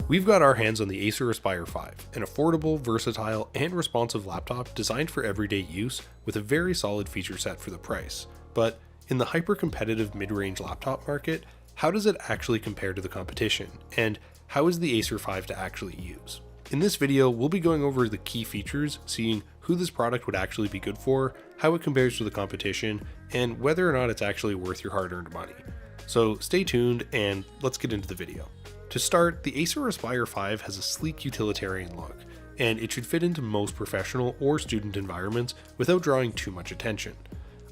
We've got our hands on the Acer Aspire 5, an affordable, versatile, and responsive laptop designed for everyday use with a very solid feature set for the price. But in the hyper-competitive mid-range laptop market, how does it actually compare to the competition? And how is the Acer 5 to actually use? In this video, we'll be going over the key features, seeing who this product would actually be good for, how it compares to the competition, and whether or not it's actually worth your hard-earned money. So stay tuned and let's get into the video. To start, the Acer Aspire 5 has a sleek utilitarian look, and it should fit into most professional or student environments without drawing too much attention.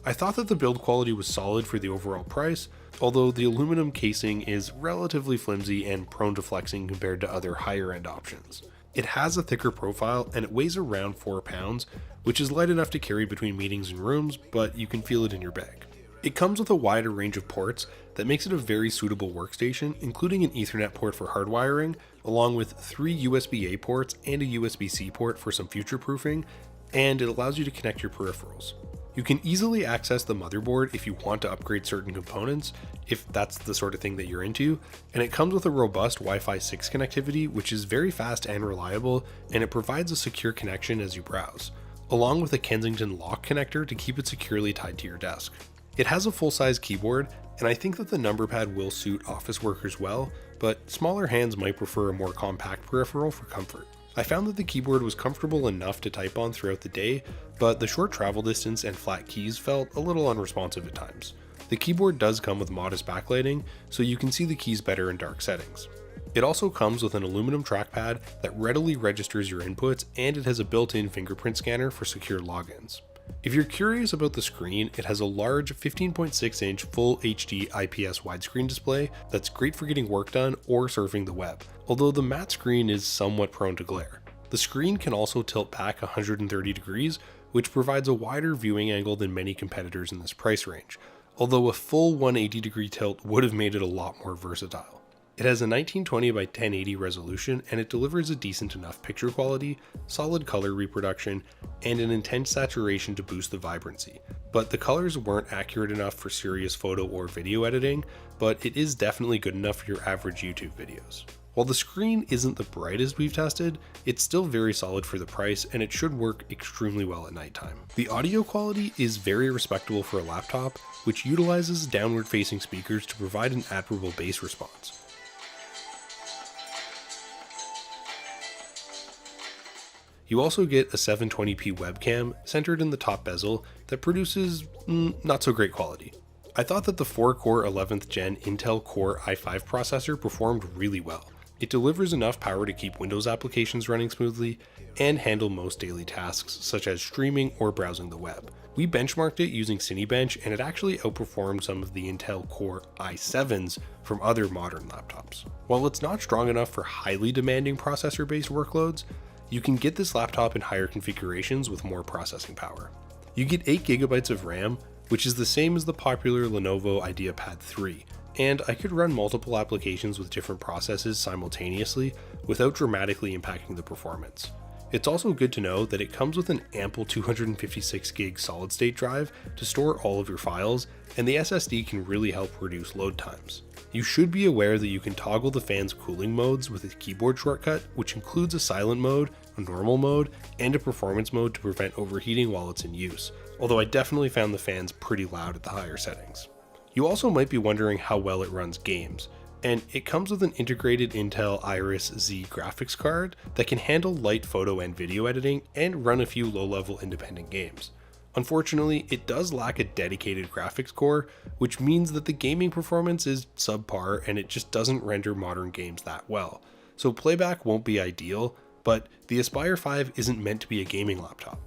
I thought that the build quality was solid for the overall price, although the aluminum casing is relatively flimsy and prone to flexing compared to other higher end options. It has a thicker profile and it weighs around 4 pounds, which is light enough to carry between meetings and rooms, but you can feel it in your bag. It comes with a wider range of ports that makes it a very suitable workstation, including an Ethernet port for hardwiring, along with 3 USB-A ports and a USB-C port for some future-proofing, and it allows you to connect your peripherals. You can easily access the motherboard if you want to upgrade certain components, if that's the sort of thing that you're into, and it comes with a robust Wi-Fi 6 connectivity, which is very fast and reliable, and it provides a secure connection as you browse, along with a Kensington lock connector to keep it securely tied to your desk. It has a full-size keyboard, and I think that the number pad will suit office workers well, but smaller hands might prefer a more compact peripheral for comfort. I found that the keyboard was comfortable enough to type on throughout the day, but the short travel distance and flat keys felt a little unresponsive at times. The keyboard does come with modest backlighting, so you can see the keys better in dark settings. It also comes with an aluminum trackpad that readily registers your inputs, and it has a built-in fingerprint scanner for secure logins. If you're curious about the screen, it has a large 15.6-inch Full HD IPS widescreen display that's great for getting work done or surfing the web, although the matte screen is somewhat prone to glare. The screen can also tilt back 130 degrees, which provides a wider viewing angle than many competitors in this price range, although a full 180-degree tilt would have made it a lot more versatile. It has a 1920 by 1080 resolution, and it delivers a decent enough picture quality, solid color reproduction, and an intense saturation to boost the vibrancy. But the colors weren't accurate enough for serious photo or video editing, but it is definitely good enough for your average YouTube videos. While the screen isn't the brightest we've tested, it's still very solid for the price, and it should work extremely well at nighttime. The audio quality is very respectable for a laptop, which utilizes downward-facing speakers to provide an admirable bass response. You also get a 720p webcam centered in the top bezel that produces not so great quality. I thought that the 4-core 11th gen Intel Core i5 processor performed really well. It delivers enough power to keep Windows applications running smoothly and handle most daily tasks such as streaming or browsing the web. We benchmarked it using Cinebench, and it actually outperformed some of the Intel Core i7s from other modern laptops. While it's not strong enough for highly demanding processor-based workloads, you can get this laptop in higher configurations with more processing power. You get 8GB of RAM, which is the same as the popular Lenovo IdeaPad 3, and I could run multiple applications with different processes simultaneously without dramatically impacting the performance. It's also good to know that it comes with an ample 256GB solid-state drive to store all of your files, and the SSD can really help reduce load times. You should be aware that you can toggle the fan's cooling modes with a keyboard shortcut, which includes a silent mode, a normal mode, and a performance mode to prevent overheating while it's in use, although I definitely found the fans pretty loud at the higher settings. You also might be wondering how well it runs games, and it comes with an integrated Intel Iris Z graphics card that can handle light photo and video editing and run a few low-level independent games. Unfortunately, it does lack a dedicated graphics core, which means that the gaming performance is subpar and it just doesn't render modern games that well. So playback won't be ideal, but the Aspire 5 isn't meant to be a gaming laptop.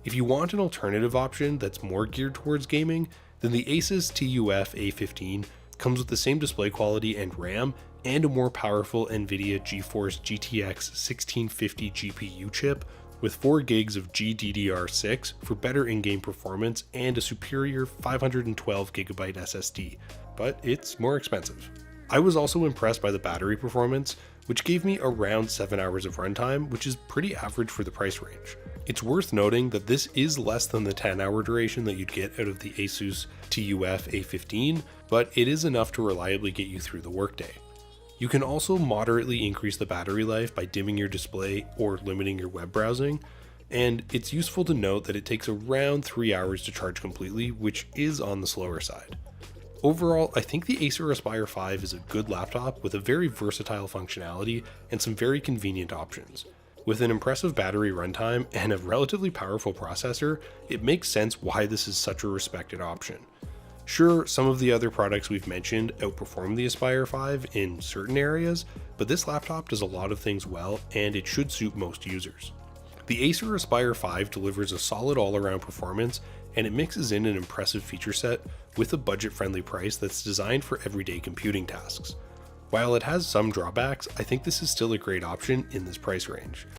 If you want an alternative option that's more geared towards gaming, then the Asus TUF A15 comes with the same display quality and RAM and a more powerful NVIDIA GeForce GTX 1650 GPU chip with 4 gigs of GDDR6 for better in-game performance and a superior 512GB SSD, but it's more expensive. I was also impressed by the battery performance, which gave me around 7 hours of runtime, which is pretty average for the price range. It's worth noting that this is less than the 10-hour duration that you'd get out of the Asus TUF A15, but it is enough to reliably get you through the workday. You can also moderately increase the battery life by dimming your display or limiting your web browsing, and it's useful to note that it takes around 3 hours to charge completely, which is on the slower side. Overall, I think the Acer Aspire 5 is a good laptop with a very versatile functionality and some very convenient options. With an impressive battery runtime and a relatively powerful processor, it makes sense why this is such a respected option. Sure, some of the other products we've mentioned outperform the Aspire 5 in certain areas, but this laptop does a lot of things well and it should suit most users. The Acer Aspire 5 delivers a solid all-around performance, and it mixes in an impressive feature set with a budget-friendly price that's designed for everyday computing tasks. While it has some drawbacks, I think this is still a great option in this price range.